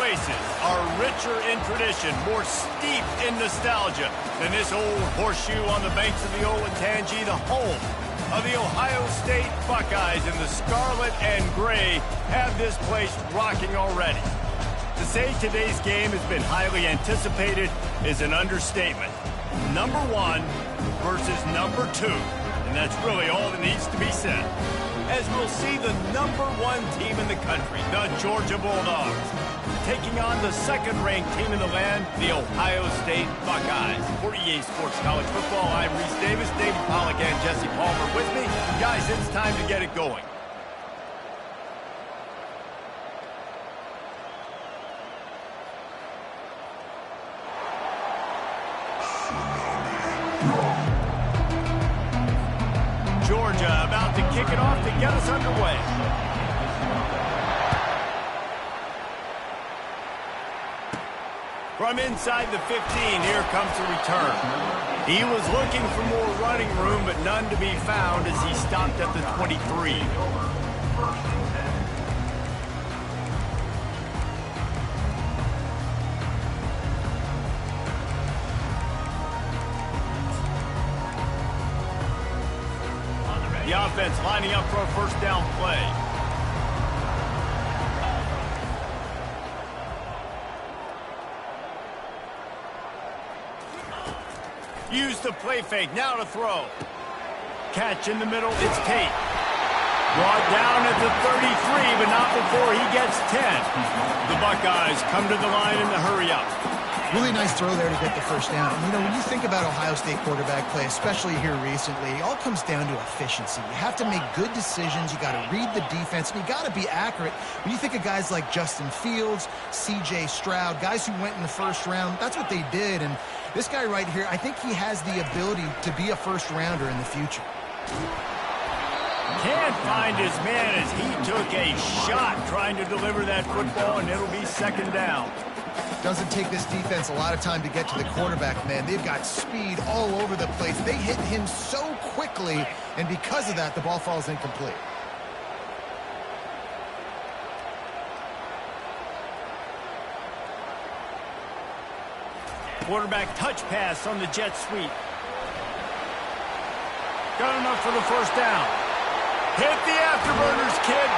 places are richer in tradition, more steeped in nostalgia than this old horseshoe on the banks of the Olentangy, the home of the Ohio State Buckeyes, and the scarlet and gray have this place rocking already. To say today's game has been highly anticipated is an understatement. Number 1 versus number 2, and that's really all that needs to be said. As we'll see the number 1 team in the country, the Georgia Bulldogs, taking on the second-ranked team in the land, the Ohio State Buckeyes. For EA Sports College Football, I'm Reese Davis, David Pollack, and Jesse Palmer with me. Guys, it's time to get it going. Georgia about to kick it off to get us underway. From inside the 15, here comes the return. He was looking for more running room, but none to be found as he stopped at the 23. The offense lining up for a first down play. Use the play fake, now to throw. Catch in the middle, it's Tate. Brought down at the 33, but not before he gets 10. The Buckeyes come to the line in the hurry-up. Really nice throw there to get the first down. And, you know, when you think about Ohio State quarterback play, especially here recently, it all comes down to efficiency. You have to make good decisions. You got to read the defense, and you got to be accurate. When you think of guys like Justin Fields, C.J. Stroud, guys who went in the first round, that's what they did. And this guy right here, I think he has the ability to be a first-rounder in the future. Can't find his man as he took a shot trying to deliver that football, and it'll be second down. Doesn't take this defense a lot of time to get to the quarterback, man. They've got speed all over the place. They hit him so quickly, and because of that, the ball falls incomplete. Quarterback touch pass on the jet sweep. Got enough for the first down. Hit the afterburners, kid.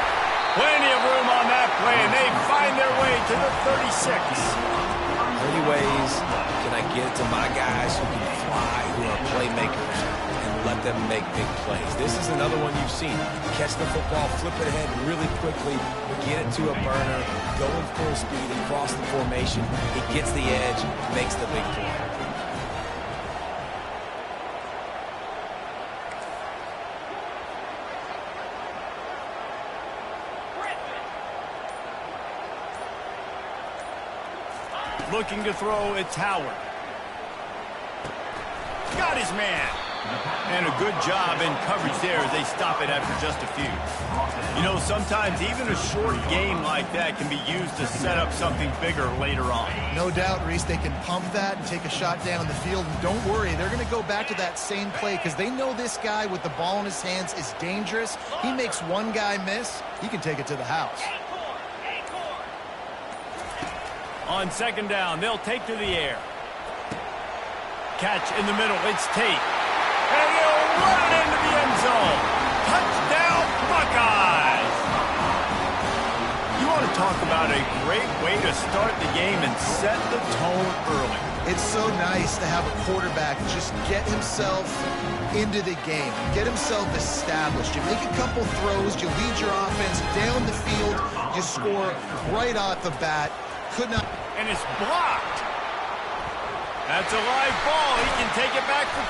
Plenty of room on that play, and they find their way to the 36. How many ways can I get to my guys who can fly, who are playmakers, and let them make big plays? This is another one you've seen. Catch the football, flip it ahead really quickly, get it to a burner, go in full speed across the formation. He gets the edge, makes the big play. Looking to throw, it's Howard. Got his man. And a good job in coverage there as they stop it after just a few. You know, sometimes even a short game like that can be used to set up something bigger later on. No doubt, Reese, they can pump that and take a shot down the field. And don't worry, they're going to go back to that same play because they know this guy with the ball in his hands is dangerous. He makes one guy miss, he can take it to the house. On second down, they'll take to the air. Catch in the middle, it's Tate. And they'll run it into the end zone. Touchdown, Buckeyes! You want to talk about a great way to start the game and set the tone early. It's so nice to have a quarterback just get himself into the game, get himself established. You make a couple throws, you lead your offense down the field, you score right off the bat. Could not. And it's blocked. That's a live ball. He can take it back for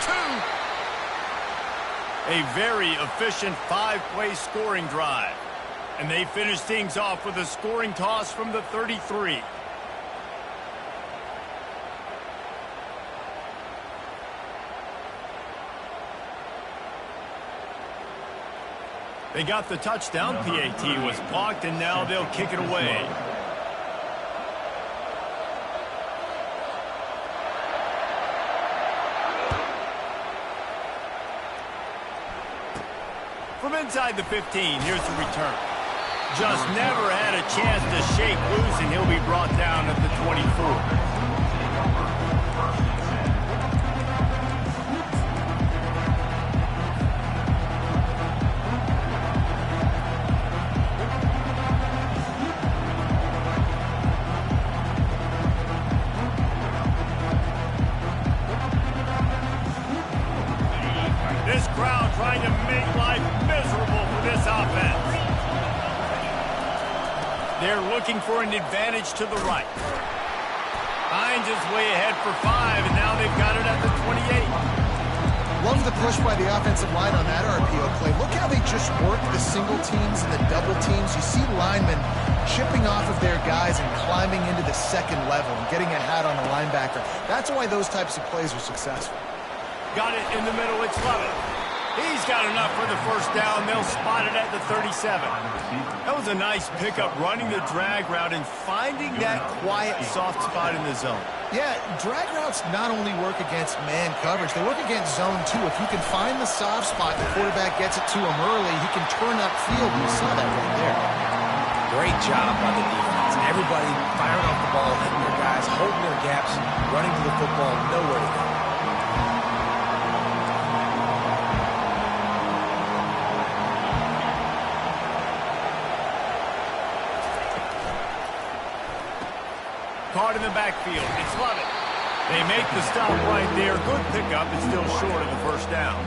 2. A very efficient 5-play scoring drive. And they finish things off with a scoring toss from the 33. They got the touchdown. PAT was blocked, and now they'll kick it away. From inside the 15, here's the return. Just never had a chance to shake loose, and he'll be brought down at the 24. This crowd trying to make life miserable for this offense. They're looking for an advantage to the right. Hines is way ahead for 5, and now they've got it at the 28. Love the push by the offensive line on that RPO play. Look how they just work the single teams and the double teams. You see linemen chipping off of their guys and climbing into the second level and getting a hat on the linebacker. That's why those types of plays are successful. Got it in the middle. It's Lovett. He's got enough for the first down. They'll spot it at the 37. That was a nice pickup, running the drag route and finding that quiet, soft spot in the zone. Yeah, drag routes not only work against man coverage, they work against zone too. If you can find the soft spot, the quarterback gets it to him early, he can turn upfield. You saw that right there. Great job by the defense. Everybody firing off the ball, hitting their guys, holding their gaps, running to the football, nowhere to go. Caught in the backfield. It's Lovett. They make the stop right there. Good pickup. It's still short of the first down.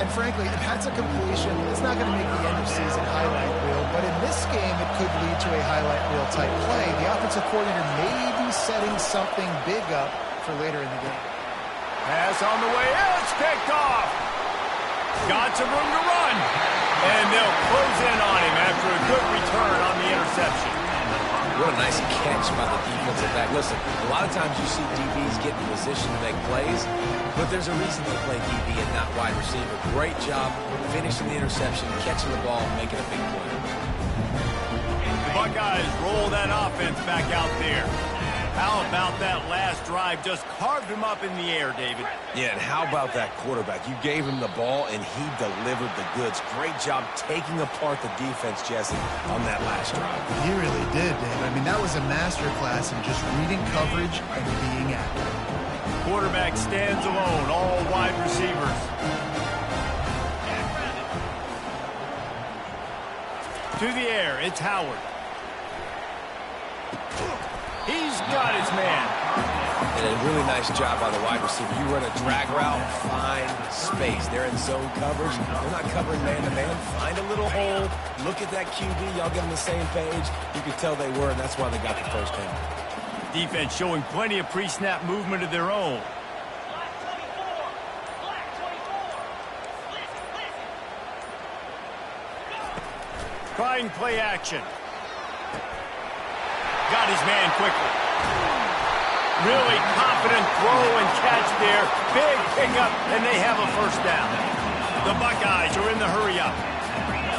And frankly, if that's a completion, it's not going to make the end of season highlight reel. But in this game, it could lead to a highlight reel type play. The offensive coordinator may be setting something big up for later in the game. Pass on the way. It's picked off. Got some room to run. And they'll close in on him after a good return on the interception. What a nice catch by the defensive back. Listen, a lot of times you see DBs get in position to make plays, but there's a reason they play DB and not wide receiver. Great job finishing the interception, catching the ball, and making a big play. The Buckeyes roll that offense back out there. How about that last drive? Just carved him up in the air, David. Yeah, and how about that quarterback? You gave him the ball, and he delivered the goods. Great job taking apart the defense, Jesse, on that last drive. He really did, Dave. I mean, that was a masterclass in just reading coverage and being accurate. Quarterback stands alone, all wide receivers. To the air, it's Howard. He's got his man. And a really nice job by the wide receiver. You run a drag route, find space. They're in zone coverage. They're not covering man-to-man. Find a little hole. Look at that QB. Y'all get on the same page. You could tell they were, and that's why they got the first down. Defense showing plenty of pre-snap movement of their own. Trying play action. Got his man quickly. Really confident throw and catch there. Big pickup, and they have a first down. The Buckeyes are in the hurry-up.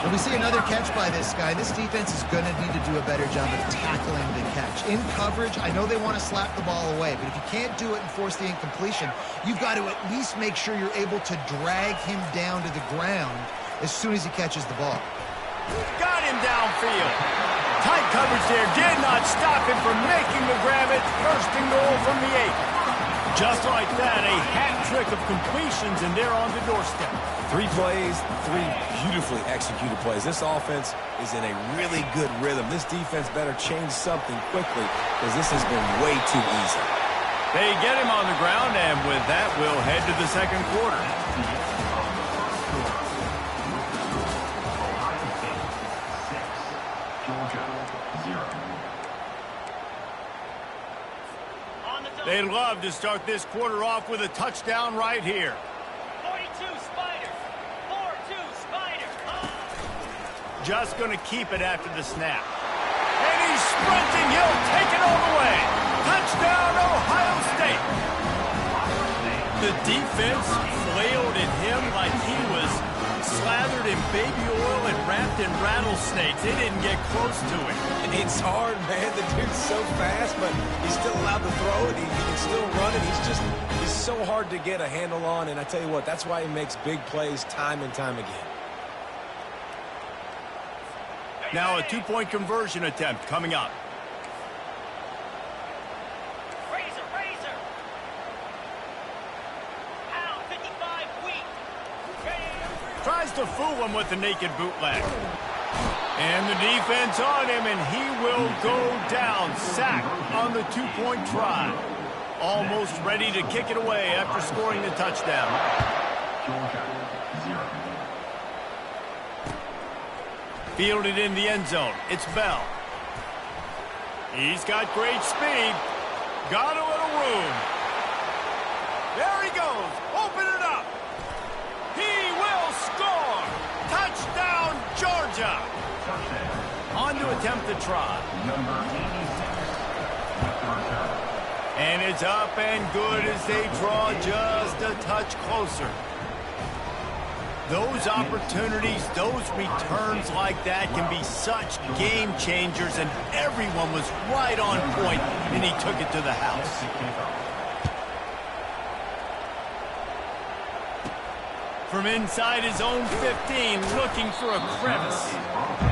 When we see another catch by this guy, this defense is going to need to do a better job of tackling the catch. In coverage, I know they want to slap the ball away, but if you can't do it and force the incompletion, you've got to at least make sure you're able to drag him down to the ground as soon as he catches the ball. Got him downfield. Tight coverage there. Did not stop him from making the grab at first and goal from the 8. Just like that, a hat trick of completions, and they're on the doorstep. 3 plays, 3 beautifully executed plays. This offense is in a really good rhythm. This defense better change something quickly because this has been way too easy. They get him on the ground, and with that, we'll head to the second quarter. They'd love to start this quarter off with a touchdown right here. 42 Spiders. 4-2 Spiders. Just going to keep it after the snap. And he's sprinting. He'll take it all the way. Touchdown, Ohio State. The defense flailed at him like he was slathered in baby oil and wrapped in rattlesnakes. They didn't get close to him. It's hard, man. The dude's so fast, but he's still allowed to throw it. He can still run it. He's so hard to get a handle on, and I tell you what, that's why he makes big plays time and time again. Now a two-point conversion attempt coming up. Razor. Pound 55 weak. Tries to fool him with the naked bootleg. And the defense on him, and he will go down. Sack on the two-point try. Almost ready to kick it away after scoring the touchdown. Fielded in the end zone. It's Bell. He's got great speed. Got a little room. There he goes. Open it up. He will score. Touchdown, Georgia. On to attempt the try. And it's up and good as they draw just a touch closer. Those opportunities, those returns like that can be such game changers, and everyone was right on point, and he took it to the house. From inside his own 15, looking for a crevice.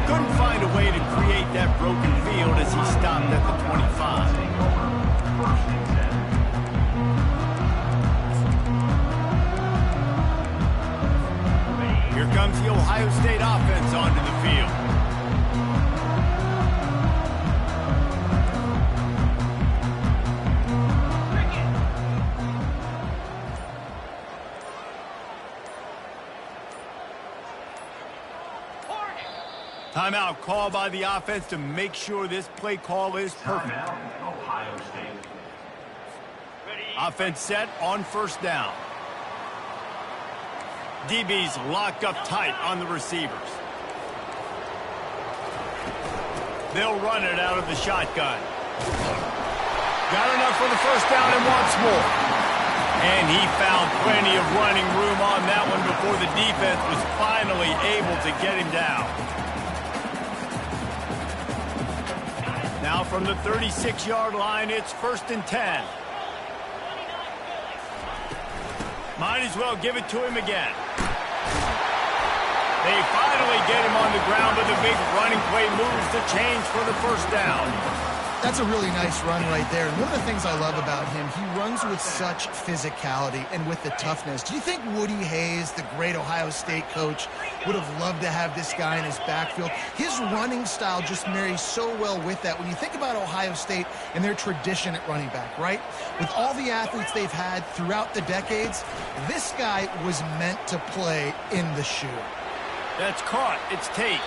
Couldn't find a way to create that broken field as he stopped at the 25. Here comes the Ohio State offense onto the field. Timeout call by the offense to make sure this play call is perfect. Ohio State. Offense set on first down. DB's locked up tight on the receivers. They'll run it out of the shotgun. Got enough for the first down and wants more. And he found plenty of running room on that one before the defense was finally able to get him down. Now from the 36-yard line, it's 1st and 10. Might as well give it to him again. They finally get him on the ground, but the big running play moves the chains for the first down. That's a really nice run right there. And one of the things I love about him, he runs with such physicality and with the toughness. Do you think Woody Hayes, the great Ohio State coach, would have loved to have this guy in his backfield? His running style just marries so well with that. When you think about Ohio State and their tradition at running back, right? With all the athletes they've had throughout the decades, this guy was meant to play in the shoe. That's caught. It's Tate.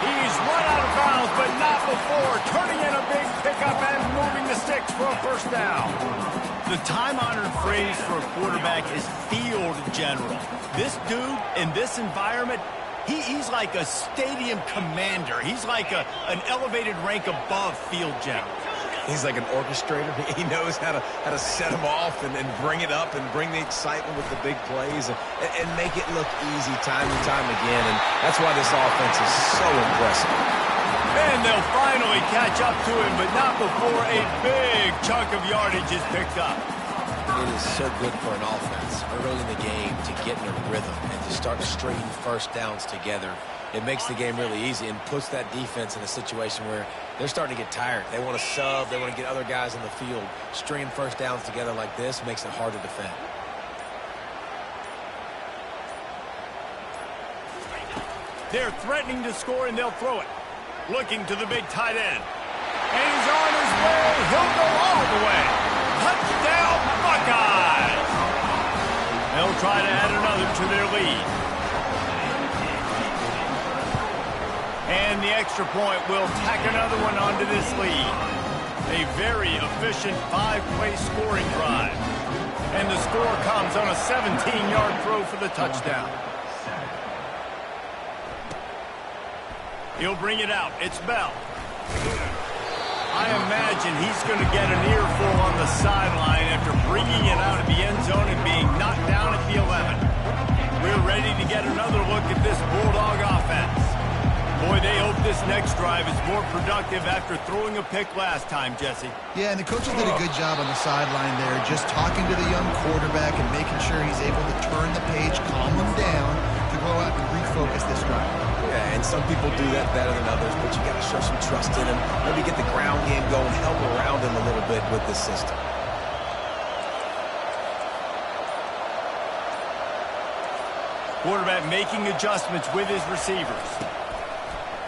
He's run out of bounds, but not before. Turning in a big pickup and moving the sticks for a first down. The time-honored phrase for a quarterback is field general. This dude, in this environment, he's like a stadium commander. He's like an elevated rank above field general. He's like an orchestrator. He knows how to set them off and bring it up and bring the excitement with the big plays and make it look easy time and time again. And that's why this offense is so impressive. And they'll finally catch up to him, but not before a big chunk of yardage is picked up. It is so good for an offense early in the game to get in a rhythm and to start stringing first downs together. It makes the game really easy and puts that defense in a situation where they're starting to get tired. They want to sub. They want to get other guys on the field. Stringing first downs together like this makes it hard to defend. They're threatening to score, and they'll throw it. Looking to the big tight end. And he's on his way. He'll go all the way. Touchdown, Buckeyes! They'll try to add another to their lead. And the extra point will tack another one onto this lead. A very efficient 5-play scoring drive. And the score comes on a 17-yard throw for the touchdown. He'll bring it out. It's Bell. I imagine he's going to get an earful on the sideline after bringing it out of the end zone and being knocked down at the 11. We're ready to get another look at this Bulldog offense. Boy, they hope this next drive is more productive after throwing a pick last time, Jesse. Yeah, and the coaches did a good job on the sideline there, just talking to the young quarterback and making sure he's able to turn the page, calm him down, to go blow out and refocus this drive. Yeah, and some people do that better than others, but you got to show some trust in him. Maybe get the ground game going, help around him a little bit with this system. Quarterback making adjustments with his receivers.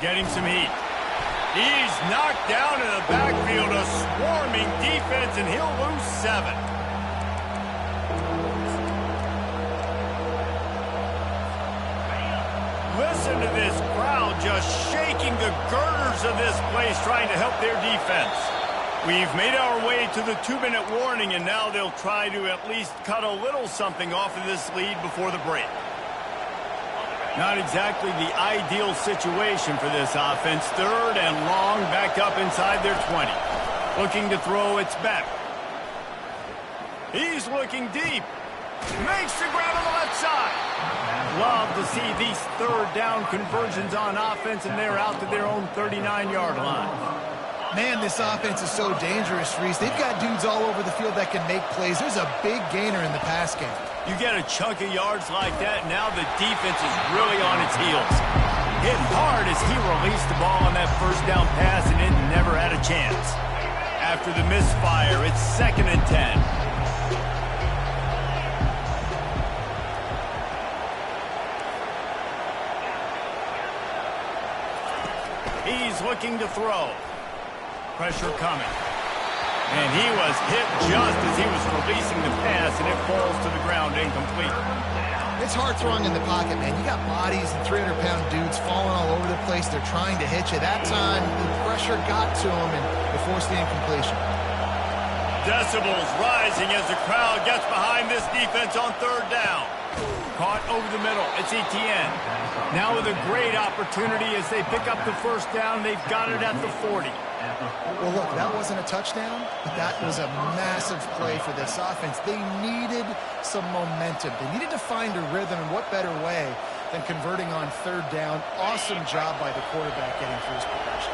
Getting some heat. He's knocked down in the backfield, a swarming defense, and he'll lose 7. Listen to this crowd just shaking the girders of this place, trying to help their defense. We've made our way to the 2-minute warning, and now they'll try to at least cut a little something off of this lead before the break. Not exactly the ideal situation for this offense. 3rd and long, back up inside their 20. Looking to throw, it's back. He's looking deep. Makes the grab on the left side. Love to see these 3rd down conversions on offense, and they're out to their own 39-yard line. Man, this offense is so dangerous, Reese. They've got dudes all over the field that can make plays. There's a big gainer in the pass game. You get a chunk of yards like that, now the defense is really on its heels. Hit hard as he released the ball on that 1st down pass, and it never had a chance. After the misfire, it's 2nd and 10. He's looking to throw. Pressure coming. And he was hit just as he was releasing the pass, and it falls to the ground incomplete. It's hard throwing in the pocket, man. You got bodies and 300-pound dudes falling all over the place. They're trying to hit you. That time, the pressure got to him, and it forced the incompletion. Decibels rising as the crowd gets behind this defense on 3rd down. Caught over the middle. It's Etienne. Now with a great opportunity as they pick up the 1st down. They've got it at the 40. Well, look, that wasn't a touchdown, but that was a massive play for this offense. They needed some momentum. They needed to find a rhythm, and what better way than converting on 3rd down. Awesome job by the quarterback getting through his progression.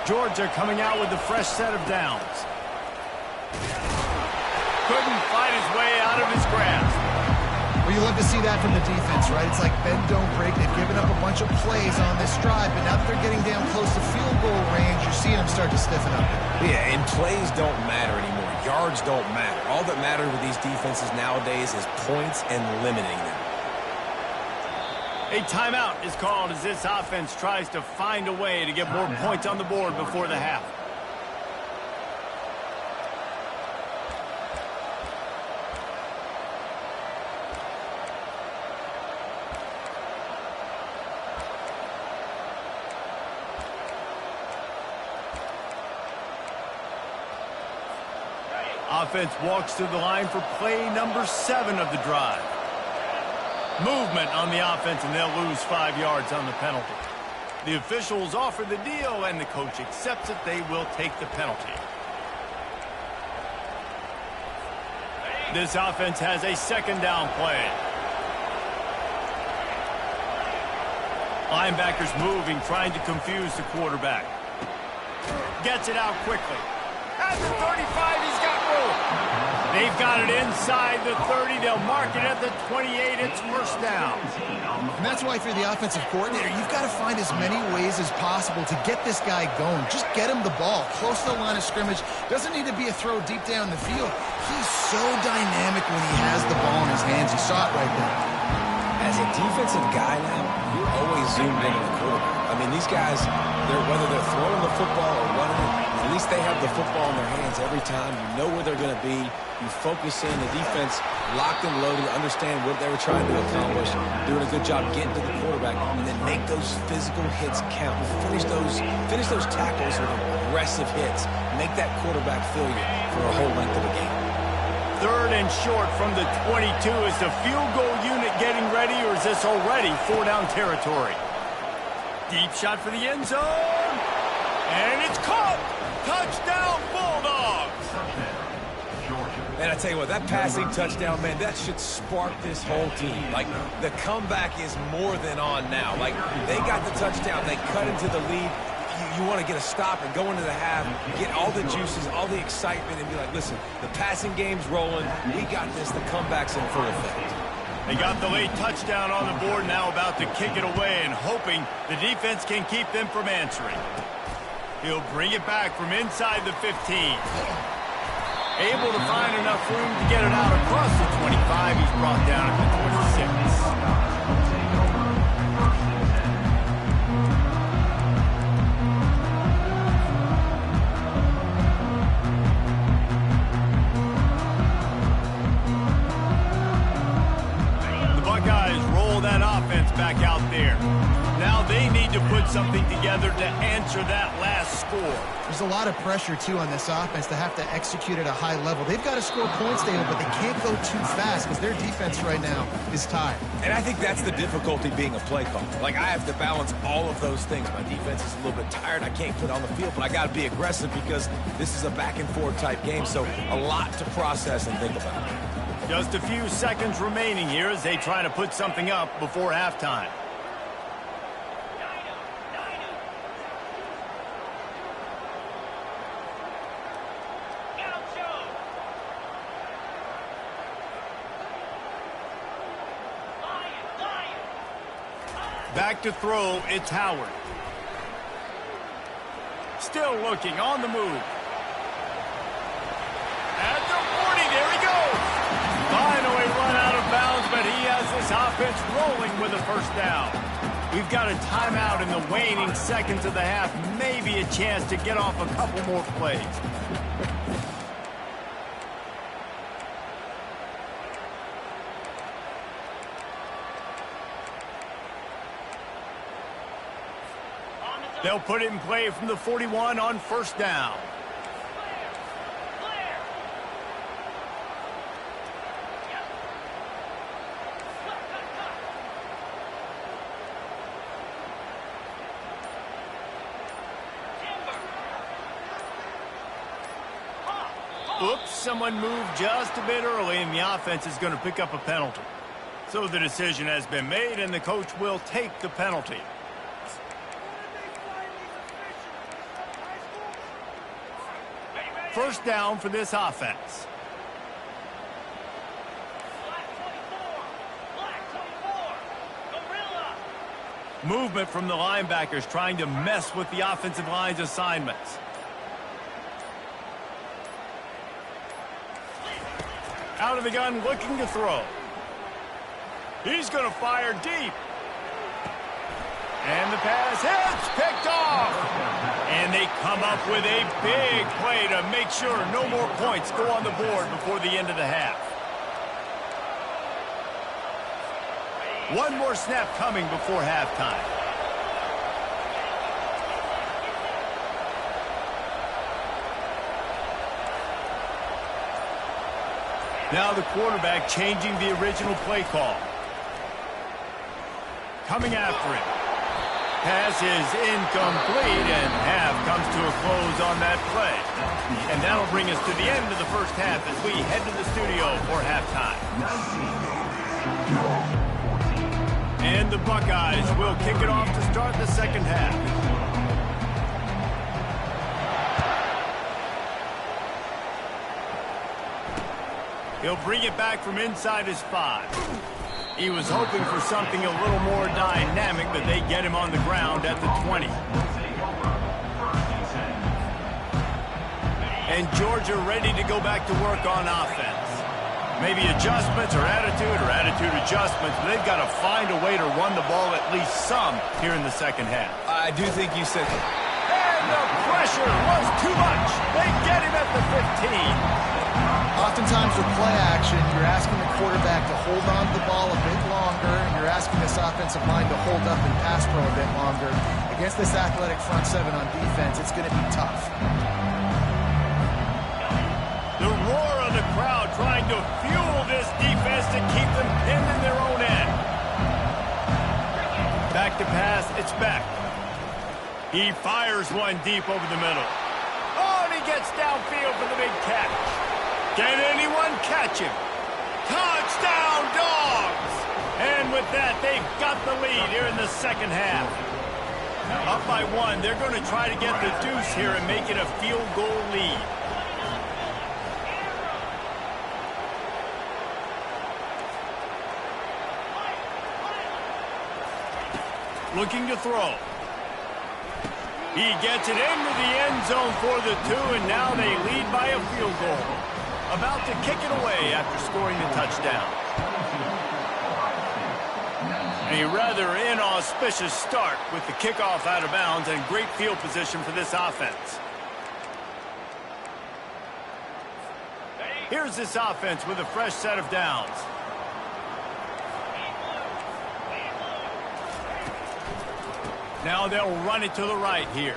Georgia coming out with a fresh set of downs. Couldn't fight his way out of his grasp. Well, you love to see that from the defense, right? It's like bend, don't break. They've given up a bunch of plays on this drive, but now that they're getting down close to field goal range, you're seeing them start to stiffen up. Yeah, and plays don't matter anymore. Yards don't matter. All that matters with these defenses nowadays is points and limiting them. A timeout is called as this offense tries to find a way to get more points on the board before the half. Offense walks to the line for play number 7 of the drive. Movement on the offense, and they'll lose 5 yards on the penalty. The officials offer the deal, and the coach accepts it. They will take the penalty. This offense has a 2nd down play. Linebackers moving, trying to confuse the quarterback. Gets it out quickly. At the 35, he's got room. They've got it inside the 30. They'll mark it at the 28. It's 1st down. And that's why, if you're the offensive coordinator, you've got to find as many ways as possible to get this guy going. Just get him the ball close to the line of scrimmage. Doesn't need to be a throw deep down the field. He's so dynamic when he has the ball in his hands. You saw it right there. As a defensive guy now, you're always zoomed in on the quarterback. I mean, these guys, whether they're throwing the football or running it, at least they have the football in their hands every time. You know where they're going to be. You focus in. The defense locked and loaded, understand what they were trying to accomplish, doing a good job getting to the quarterback, and then make those physical hits count. Finish those tackles with aggressive hits. Make that quarterback feel you for a whole length of the game. 3rd and short from the 22. Is the field goal unit getting ready, or is this already 4-down territory? Deep shot for the end zone. And it's caught. Touchdown, Bulldogs. And I tell you what, that passing touchdown, man, that should spark this whole team. Like, the comeback is more than on now. Like, they got the touchdown. They cut into the lead. You want to get a stop and go into the half, get all the juices, all the excitement, and be like, listen, the passing game's rolling. We got this. The comeback's in full effect. They got the late touchdown on the board, now about to kick it away and hoping the defense can keep them from answering. He'll bring it back from inside the 15. Able to find enough room to get it out across the 25. He's brought down at the 26. Back out there. Now they need to put something together to answer that last score. There's a lot of pressure, too, on this offense to have to execute at a high level. They've got to score points, David, but they can't go too fast because their defense right now is tired. And I think that's the difficulty being a play caller. Like, I have to balance all of those things. My defense is a little bit tired. I can't put it on the field, but I got to be aggressive because this is a back-and-forth type game, so a lot to process and think about. Just a few seconds remaining here as they try to put something up before halftime. Back to throw, it's Howard. Still looking, on the move. At the 40, there he goes. Finally run out of bounds, but he has this offense rolling with a first down. We've got a timeout in the waning seconds of the half. Maybe a chance to get off a couple more plays. They'll put it in play from the 41 on first down. Oops, someone moved just a bit early, and the offense is going to pick up a penalty. So the decision has been made, and the coach will take the penalty. First down for this offense. Movement from the linebackers trying to mess with the offensive line's assignments. Out of the gun, looking to throw. He's going to fire deep. And the pass hits, picked off. And they come up with a big play to make sure no more points go on the board before the end of the half. One more snap coming before halftime. Now the quarterback changing the original play call. Coming after it. Pass is incomplete, and half comes to a close on that play. And that'll bring us to the end of the first half as we head to the studio for halftime. And the Buckeyes will kick it off to start the second half. He'll bring it back from inside his 5. He was hoping for something a little more dynamic, but they get him on the ground at the 20. And Georgia ready to go back to work on offense. Maybe adjustments or attitude adjustments, but they've got to find a way to run the ball at least some here in the second half. I do think you said... And the pressure was too much. They get him at the 15. Oftentimes with play action, you're asking the quarterback to hold on to the ball a bit longer, and you're asking this offensive line to hold up and pass pro a bit longer. Against this athletic front seven on defense, it's going to be tough. The roar of the crowd trying to fuel this defense to keep them pinned in their own end. Back to pass, it's Beck. He fires one deep over the middle. Oh, and he gets downfield for the big catch. Can anyone catch him? Touchdown, Dogs! And with that, they've got the lead here in the second half. Up by 1, they're going to try to get the deuce here and make it a field goal lead. Looking to throw. He gets it into the end zone for the 2, and now they lead by a field goal. About to kick it away after scoring the touchdown. A rather inauspicious start with the kickoff out of bounds and great field position for this offense. Here's this offense with a fresh set of downs. Now they'll run it to the right here.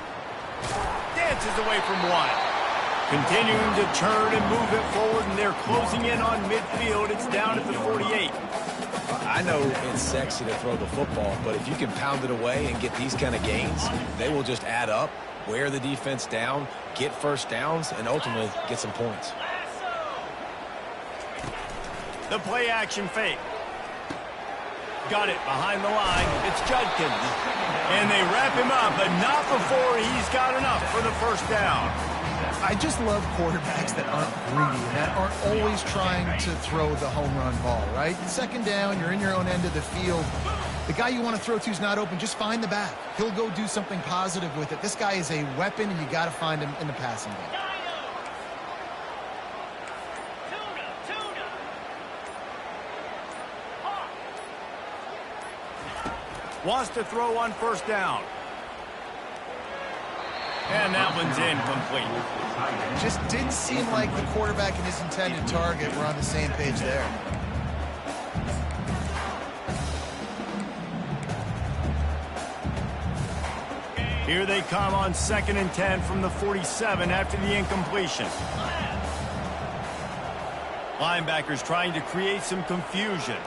Dances away from one. Continuing to turn and move it forward, and they're closing in on midfield. It's down at the 48. I know it's sexy to throw the football, but if you can pound it away and get these kind of gains, they will just add up, wear the defense down, get first downs, and ultimately get some points. The play action fake. Got it behind the line. It's Judkins. And they wrap him up, but not before he's got enough for the first down. I just love quarterbacks that aren't greedy and that aren't always trying to throw the home run ball, right? Second down, you're in your own end of the field. The guy you want to throw to is not open. Just find the back. He'll go do something positive with it. This guy is a weapon, and you got to find him in the passing game. Wants to throw on first down. And that one's incomplete. Just didn't seem like the quarterback and his intended target were on the same page there. Here they come on 2nd and 10 from the 47 after the incompletion. Linebackers trying to create some confusion.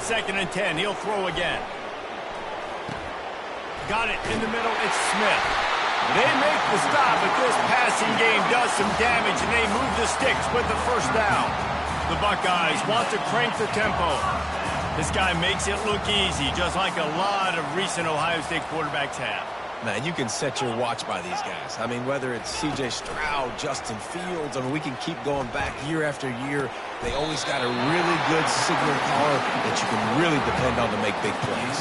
Second and 10, he'll throw again. Got it in the middle, it's Smith. They make the stop, but this passing game does some damage, and they move the sticks with the first down. The Buckeyes want to crank the tempo. This guy makes it look easy, just like a lot of recent Ohio State quarterbacks have. Man, you can set your watch by these guys. I mean, whether it's C.J. Stroud, Justin Fields, I mean, we can keep going back year after year. They always got a really good signal caller that you can really depend on to make big plays.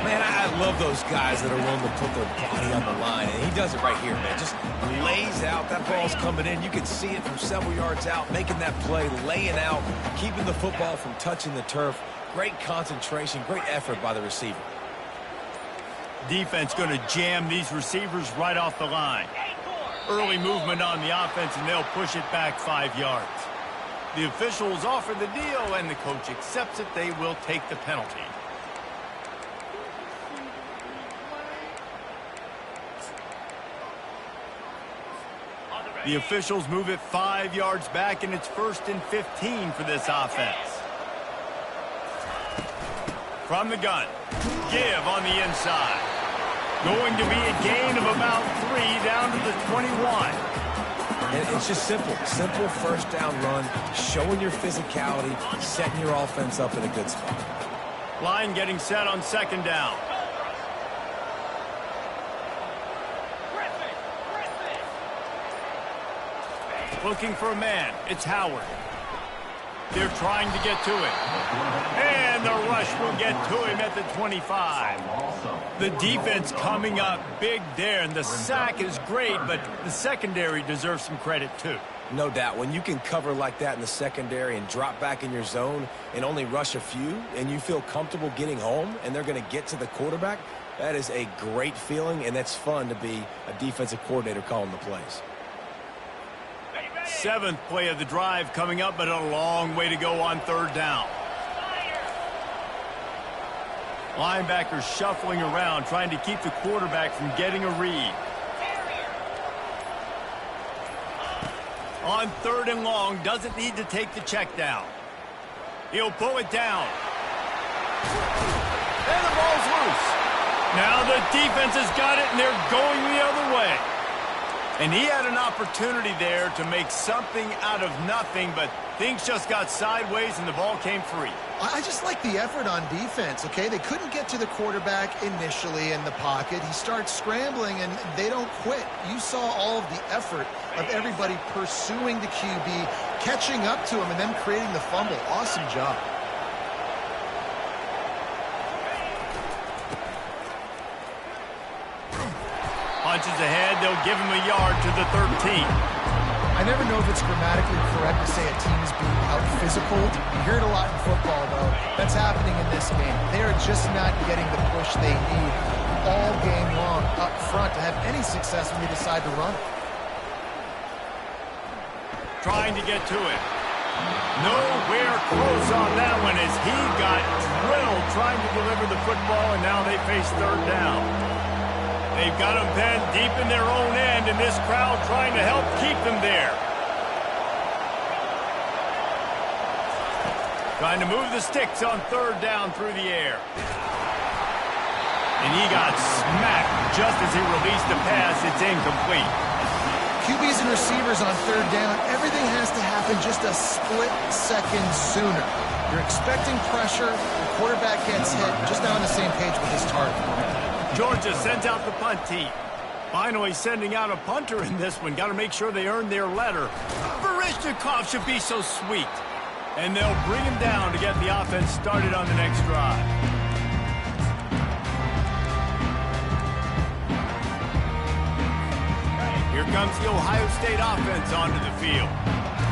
Man, I love those guys that are willing to put their body on the line, and he does it right here, man. Just lays out. That ball's coming in. You can see it from several yards out, making that play, laying out, keeping the football from touching the turf. Great concentration, great effort by the receiver. Defense going to jam these receivers right off the line. Early movement on the offense, and they'll push it back 5 yards. The officials offer the deal, and the coach accepts it. They will take the penalty. The officials move it 5 yards back, and it's 1st and 15 for this offense. From the gun, give on the inside. Going to be a gain of about 3 down to the 21. And it's just simple. Simple first down run, showing your physicality, setting your offense up in a good spot. Line getting set on 2nd down. Looking for a man. It's Howard. They're trying to get to him. And the rush will get to him at the 25. The defense coming up big there, and the sack is great, but the secondary deserves some credit too. No doubt. When you can cover like that in the secondary and drop back in your zone and only rush a few, and you feel comfortable getting home, and they're going to get to the quarterback, that is a great feeling, and that's fun to be a defensive coordinator calling the plays. 7th play of the drive coming up, but a long way to go on 3rd down. Linebackers shuffling around, trying to keep the quarterback from getting a read. On 3rd and long, doesn't need to take the check down. He'll pull it down. And the ball's loose. Now the defense has got it, and they're going the other way. And he had an opportunity there to make something out of nothing, but things just got sideways and the ball came free. I just like the effort on defense, okay? They couldn't get to the quarterback initially in the pocket. He starts scrambling, and they don't quit. You saw all of the effort of everybody pursuing the QB, catching up to him, and then creating the fumble. Awesome job. Punches ahead, they'll give him a yard to the 13. I never know if it's grammatically correct to say a team is being out-physicaled. You hear it a lot in football, though. That's happening in this game. They are just not getting the push they need all game long up front to have any success when they decide to run. Trying to get to it. Nowhere close on that one as he got drilled trying to deliver the football, and now they face third down. They've got them penned deep in their own end, and this crowd trying to help keep them there. Trying to move the sticks on third down through the air. And he got smacked just as he released the pass. It's incomplete. QBs and receivers on third down, everything has to happen just a split second sooner. You're expecting pressure, the quarterback gets hit, just not on the same page with his target. Georgia sends out the punt team. Finally sending out a punter in this one. Got to make sure they earn their letter. Barishnikov should be so sweet. And they'll bring him down to get the offense started on the next drive. Here comes the Ohio State offense onto the field.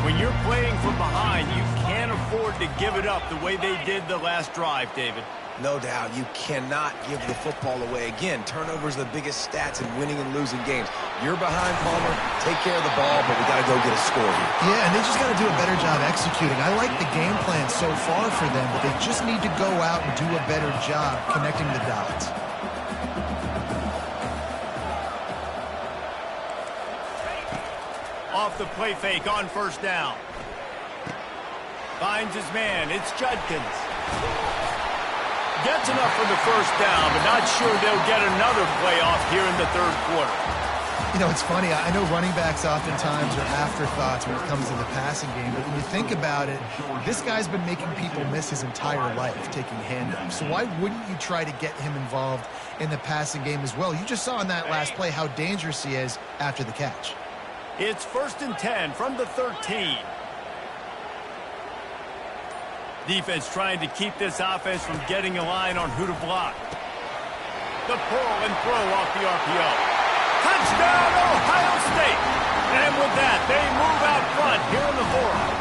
When you're playing from behind, you can't afford to give it up the way they did the last drive, David. No doubt, you cannot give the football away. Again, turnovers are the biggest stats in winning and losing games. You're behind, Palmer. Take care of the ball, but we got to go get a score here. Yeah, and they just got to do a better job executing. I like the game plan so far for them, but they just need to go out and do a better job connecting the dots. Off the play fake on first down. Finds his man. It's Judkins. Gets enough for the first down, but not sure they'll get another play off here in the third quarter. You know, it's funny. I know running backs oftentimes are afterthoughts when it comes to the passing game, but when you think about it, this guy's been making people miss his entire life taking handoffs. So why wouldn't you try to get him involved in the passing game as well? You just saw in that last play how dangerous he is after the catch. It's 1st and 10 from the 13. Defense trying to keep this offense from getting a line on who to block. The pull and throw off the RPO. Touchdown, Ohio State! And with that, they move out front here in the fourth.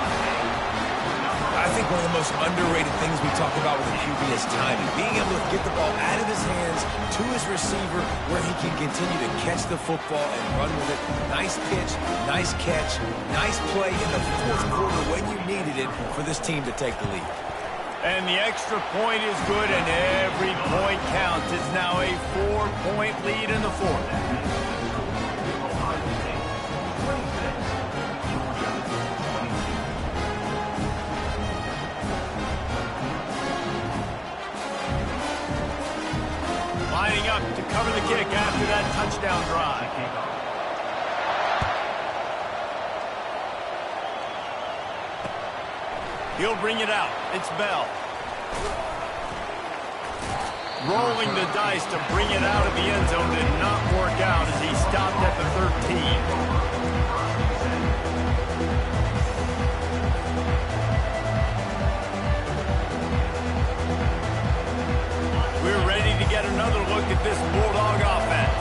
I think one of the most underrated things we talk about with a QB is timing. Being able to get the ball out of his hands to his receiver where he can continue to catch the football and run with it. Nice pitch, nice catch, nice play in the fourth quarter when you needed it for this team to take the lead. And the extra point is good, and every point counts. It's now a 4-point lead in the fourth. Lining up to cover the kick after that touchdown drive. He'll bring it out. It's Bell. Rolling the dice to bring it out of the end zone did not work out as he stopped at the 13. We're ready to get another look at this Bulldog offense.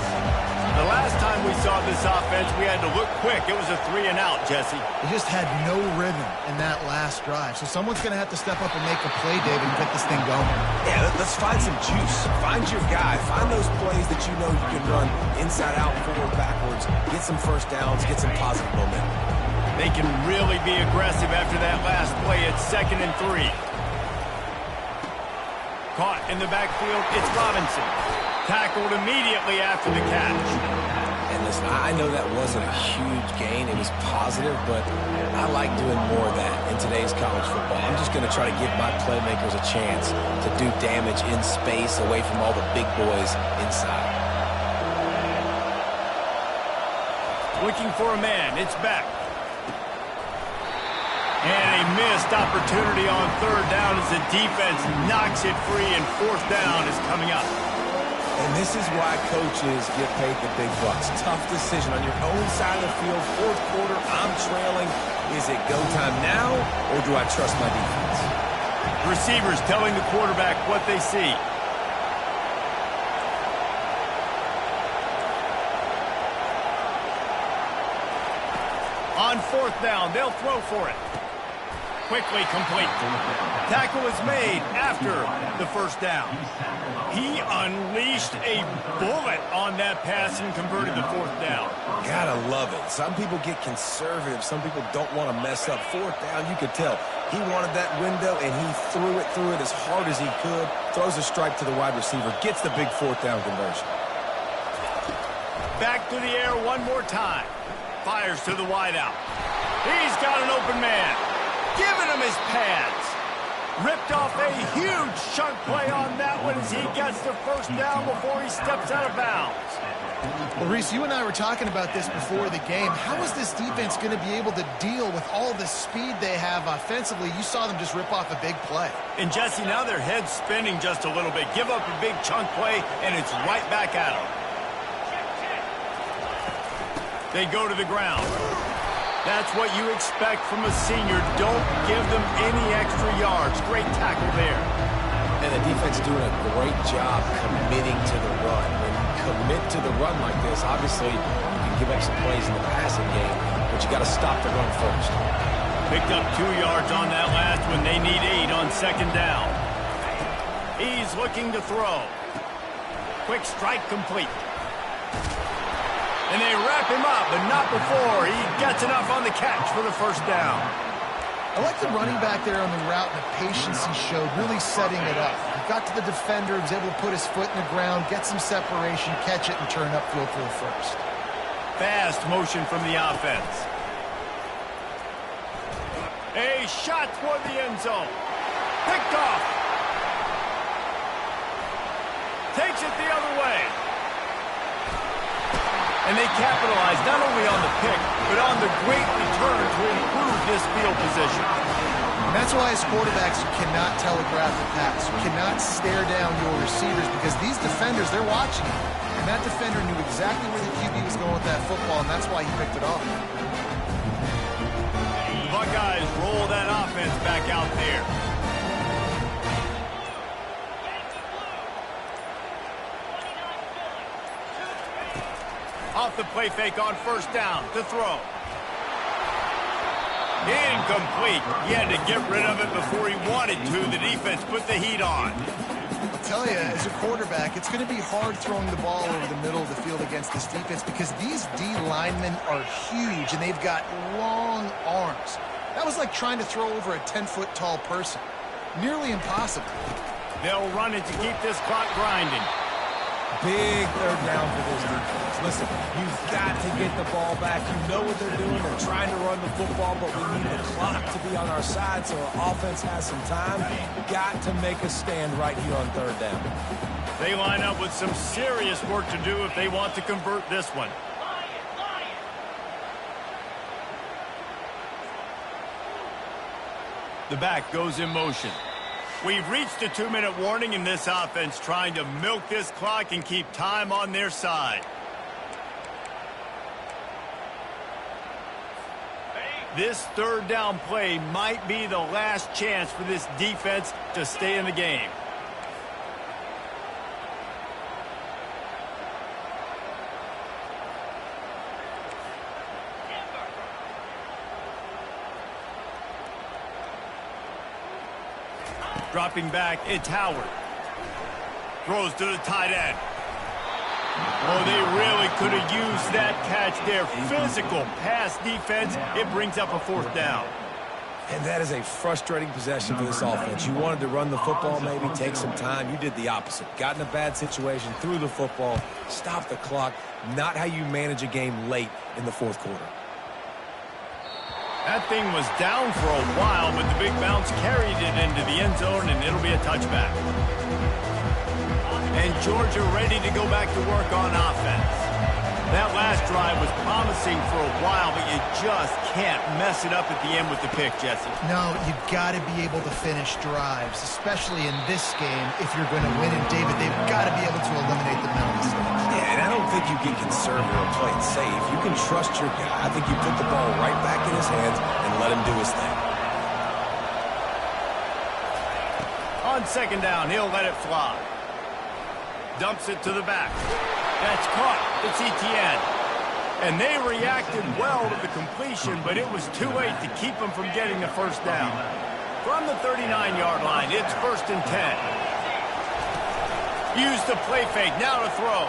The last time we saw this offense, we had to look quick. It was a 3-and-out, Jesse. They just had no rhythm in that last drive. So someone's going to have to step up and make a play, David, and get this thing going. Yeah, let's find some juice. Find your guy. Find those plays that you know you can run inside out, forward, backwards. Get some first downs. Get some positive momentum. They can really be aggressive after that last play. It's 2nd and 3. Caught in the backfield, it's Robinson. Tackled immediately after the catch. And listen, I know that wasn't a huge gain. It was positive, but I like doing more of that in today's college football. I'm just going to try to give my playmakers a chance to do damage in space away from all the big boys inside. Looking for a man. It's back. And a missed opportunity on third down as the defense knocks it free, and fourth down is coming up. And this is why coaches get paid the big bucks. Tough decision on your own side of the field. Fourth quarter, I'm trailing. Is it go time now, or do I trust my defense? Receivers telling the quarterback what they see. On fourth down, they'll throw for it. Quickly complete. Tackle is made after the first down. He unleashed a bullet on that pass and converted the fourth down. Gotta love it. Some people get conservative. Some people don't want to mess up. Fourth down, you could tell. He wanted that window, and he threw it as hard as he could. Throws a strike to the wide receiver. Gets the big fourth down conversion. Back to the air one more time. Fires to the wideout. He's got an open man. Giving him his pads. Ripped off a huge chunk play on that one as he gets the first down before he steps out of bounds. Well, Reese, you and I were talking about this before the game. How is this defense going to be able to deal with all the speed they have offensively? You saw them just rip off a big play. And, Jesse, now their head's spinning just a little bit. Give up a big chunk play, and it's right back at them. They go to the ground. That's what you expect from a senior. Don't give them any extra yards. Great tackle there. And the defense doing a great job committing to the run. When you commit to the run like this, obviously you can give up some plays in the passing game, but you got to stop the run first. Picked up 2 yards on that last one. They need 8 on second down. He's looking to throw. Quick strike complete. And they wrap him up, but not before he gets enough on the catch for the first down. I like the running back there on the route and the patience he showed, really setting it up. He got to the defender, was able to put his foot in the ground, get some separation, catch it, and turn upfield for the first. Fast motion from the offense. A shot toward the end zone. Picked off. Takes it the other way. And they capitalize not only on the pick, but on the great return to improve this field position. And that's why as quarterbacks, you cannot telegraph the pass. You cannot stare down your receivers because these defenders, they're watching you. And that defender knew exactly where the QB was going with that football, and that's why he picked it off. The Buckeyes roll that offense back out there. Off the play fake on first down to throw. Incomplete. He had to get rid of it before he wanted to. The defense put the heat on. I'll tell you, as a quarterback, it's going to be hard throwing the ball over the middle of the field against this defense because these D linemen are huge and they've got long arms. That was like trying to throw over a 10-foot tall person. Nearly impossible. They'll run it to keep this clock grinding. Big third down for this defense. Listen, you've got to get the ball back. You know what they're doing. They're trying to run the football, but we need the clock to be on our side so our offense has some time. Got to make a stand right here on third down. They line up with some serious work to do if they want to convert this one. The back goes in motion. We've reached a 2-minute warning in this offense, trying to milk this clock and keep time on their side. This third down play might be the last chance for this defense to stay in the game. Dropping back, it's Howard. Throws to the tight end. Oh, they really could have used that catch there. Physical pass defense. It brings up a fourth down. And that is a frustrating possession for this offense. You wanted to run the football, maybe take some time. You did the opposite. Got in a bad situation, threw the football, stopped the clock. Not how you manage a game late in the fourth quarter. That thing was down for a while, but the big bounce carried it into the end zone, and it'll be a touchback. And Georgia ready to go back to work on offense. That last drive was promising for a while, but you just can't mess it up at the end with the pick, Jesse. No, you got to be able to finish drives, especially in this game. If you're going to win it, David, they've got to be able to eliminate the mental mistakes. Yeah, and I don't think you get conservative or play it safe. You can trust your guy. I think you put the ball right back in his hands and let him do his thing. On second down, he'll let it fly. Dumps it to the back. That's caught. It's Etienne. And they reacted well to the completion, but it was too late to keep them from getting the first down. From the 39-yard line, it's 1st and 10. Use the play fake, now to throw.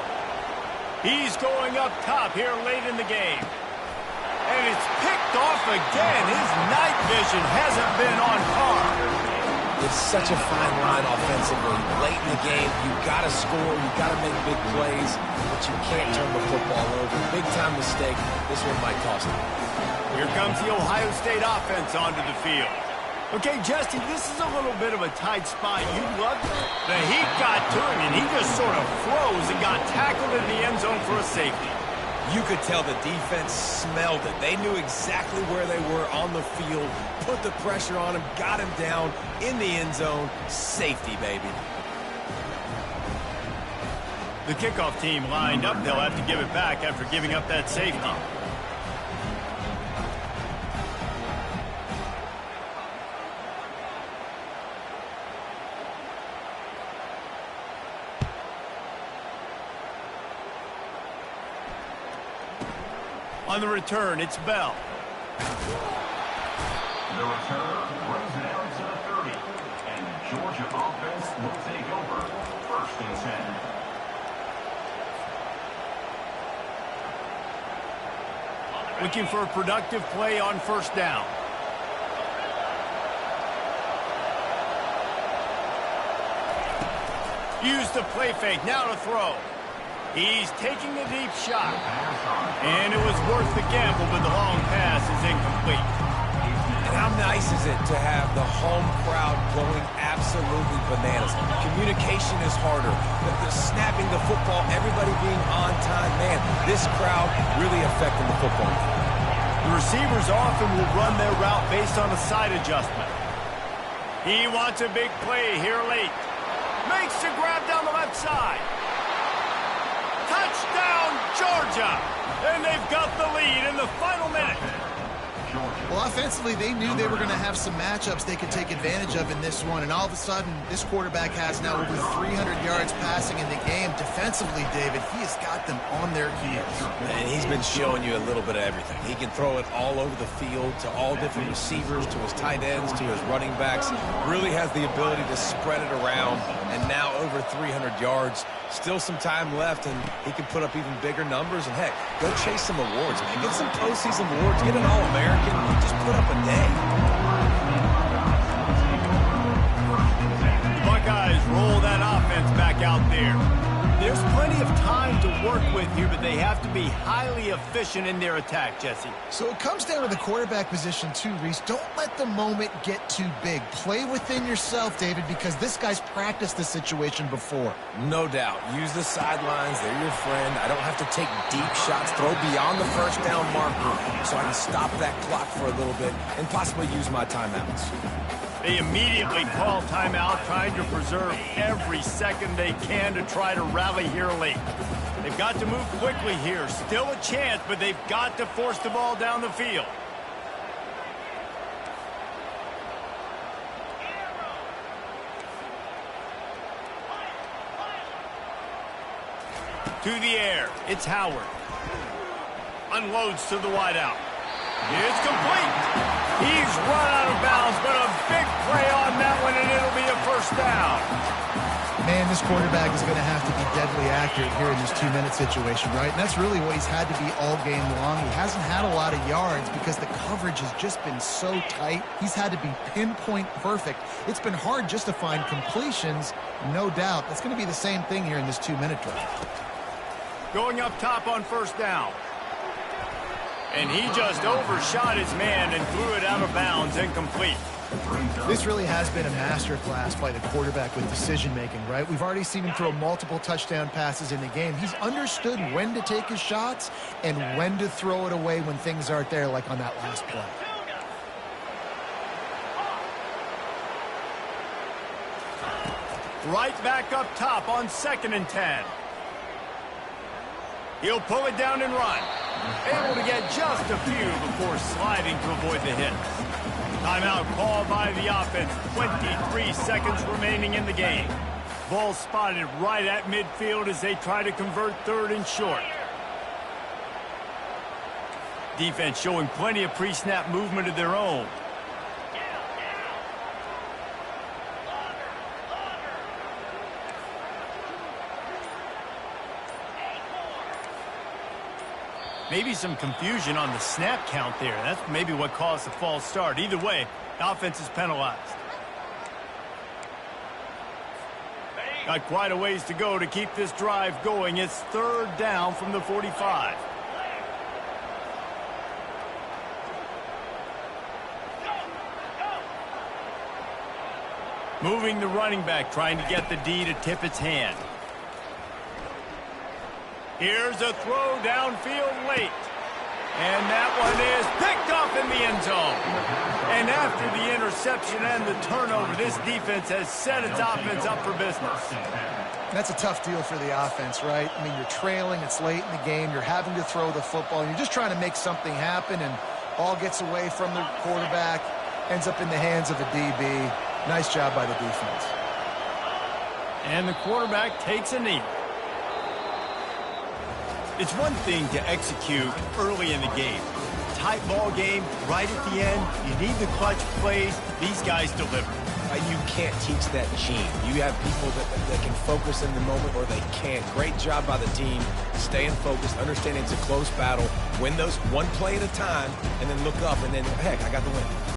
He's going up top here late in the game. And it's picked off again. His night vision hasn't been on par. It's such a fine line offensively. Late in the game, you've got to score, you've got to make big plays, but you can't turn the football over. Big-time mistake. This one might cost him. Here comes the Ohio State offense onto the field. Okay, Jesse, this is a little bit of a tight spot. You loved it. The heat got to him, and he just sort of froze and got tackled in the end zone for a safety. You could tell the defense smelled it. They knew exactly where they were on the field, put the pressure on him, got him down in the end zone. Safety, baby. The kickoff team lined up. They'll have to give it back after giving up that safety. On the return, it's Bell. The return brings it out to the 30. And the Georgia offense will take over 1st and 10. Looking for a productive play on 1st down. Use the play fake, now to throw. He's taking a deep shot. And it was worth the gamble, but the long pass is incomplete. And how nice is it to have the home crowd going absolutely bananas? Communication is harder. The snapping the football, everybody being on time. Man, this crowd really affecting the football. The receivers often will run their route based on a side adjustment. He wants a big play here late. Makes the grab down the left side. Touchdown, Georgia! And they've got the lead in the final minute. Well, offensively, they knew they were going to have some matchups they could take advantage of in this one, and all of a sudden, this quarterback has now over 300 yards passing in the game. Defensively, David, he has got them on their heels. And he's been showing you a little bit of everything. He can throw it all over the field to all different receivers, to his tight ends, to his running backs. Really has the ability to spread it around, and now over 300 yards. Still some time left, and he can put up even bigger numbers. And, heck, go chase some awards, man. Get some postseason awards. Get an All-American. Just put up a day. The Buckeyes roll that offense back out there. There's plenty of time to work with here, but they have to be highly efficient in their attack, Jesse. So it comes down to the quarterback position too, Reese. Don't let the moment get too big. Play within yourself, David, because this guy's practiced this situation before. No doubt. Use the sidelines. They're your friend. I don't have to take deep shots. Throw beyond the 1st down marker so I can stop that clock for a little bit and possibly use my timeouts. They immediately call timeout, trying to preserve every second they can to try to rally here late. They've got to move quickly here. Still a chance, but they've got to force the ball down the field. To the air, it's Howard. Unloads to the wideout. It's complete. He's run out of bounds, but a big play on that one, and it'll be a 1st down. Man, this quarterback is going to have to be deadly accurate here in this 2-minute situation, right? And that's really what he's had to be all game long. He hasn't had a lot of yards because the coverage has just been so tight. He's had to be pinpoint perfect. It's been hard just to find completions, no doubt. That's going to be the same thing here in this 2-minute drive. Going up top on 1st down. And he just overshot his man and threw it out of bounds, incomplete. Brings up This really has been a masterclass by the quarterback with decision-making, right? We've already seen him throw multiple touchdown passes in the game. He's understood when to take his shots and when to throw it away when things aren't there, like on that last play. Right back up top on 2nd and 10. He'll pull it down and run. Able to get just a few before sliding to avoid the hit. Timeout called by the offense. 23 seconds remaining in the game. Ball spotted right at midfield as they try to convert 3rd and short. Defense showing plenty of pre-snap movement of their own. Maybe some confusion on the snap count there. That's maybe what caused the false start. Either way, the offense is penalized. Got quite a ways to go to keep this drive going. It's 3rd down from the 45. Moving the running back, trying to get the D to tip its hand. Here's a throw downfield late. And that one is picked off in the end zone. And after the interception and the turnover, this defense has set its offense up for business. That's a tough deal for the offense, right? I mean, you're trailing, it's late in the game, you're having to throw the football, you're just trying to make something happen, and ball gets away from the quarterback, ends up in the hands of a DB. Nice job by the defense. And the quarterback takes a knee. It's one thing to execute early in the game. Tight ball game, right at the end. You need the clutch plays. These guys deliver. You can't teach that gene. You have people that can focus in the moment or they can't. Great job by the team, staying focused, understanding it's a close battle, win those one play at a time, and then look up and then, heck, I got the win.